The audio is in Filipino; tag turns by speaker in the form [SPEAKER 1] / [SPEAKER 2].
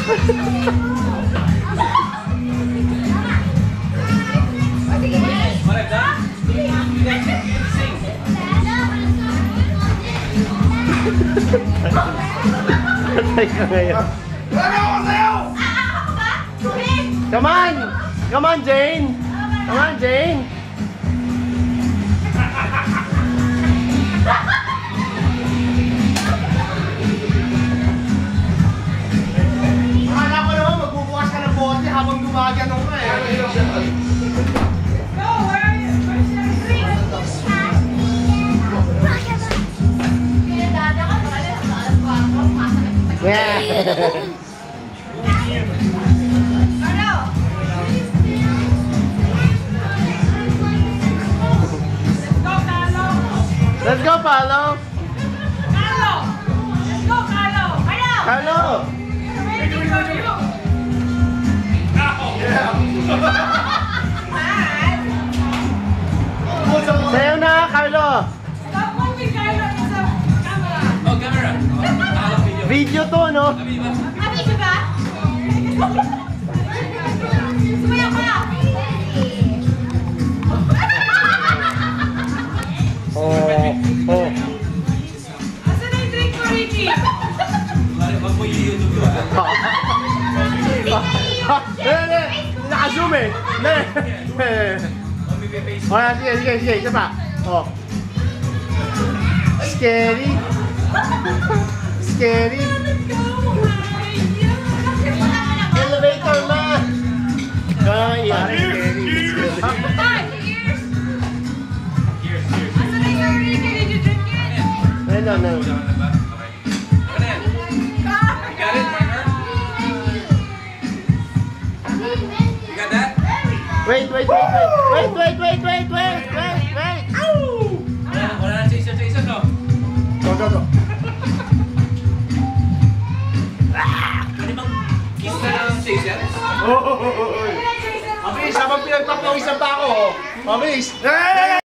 [SPEAKER 1] Patay ka ngayon. Come on! Come on, Jane! Come on, Jane! Akala ko naman magbubukas ka ng bote habang gumaganong ka eh. Yeah. Let's go, Paolo.
[SPEAKER 2] Carlo. Let's go, Carlo.
[SPEAKER 1] Carlo. Sayo na, Carlo.
[SPEAKER 2] Stop moving, Carlo. It's a camera.
[SPEAKER 3] Oh, camera.
[SPEAKER 1] Video to, no?
[SPEAKER 2] Abi ka ba? Sumayaw ka.
[SPEAKER 1] Oh.
[SPEAKER 2] Asan na yung drink ko, Ricky?
[SPEAKER 3] Wag mo i-YouTube ko.
[SPEAKER 1] Naka-zoom eh. Oh, sige. Isa pa. Oh. Scary. Elevator na. Ay,
[SPEAKER 3] Cheers.
[SPEAKER 2] Asan na yung Ricky? Did you drink it?
[SPEAKER 1] No.
[SPEAKER 3] Okay. Ano yan? You got it, partner? You got that?
[SPEAKER 1] Wait.
[SPEAKER 3] Wala na chaser, no?
[SPEAKER 1] Go.
[SPEAKER 3] Ano bang kiss na ng chaser?
[SPEAKER 1] Mabilis, habang pinagpapawisan pa ako. Mabilis.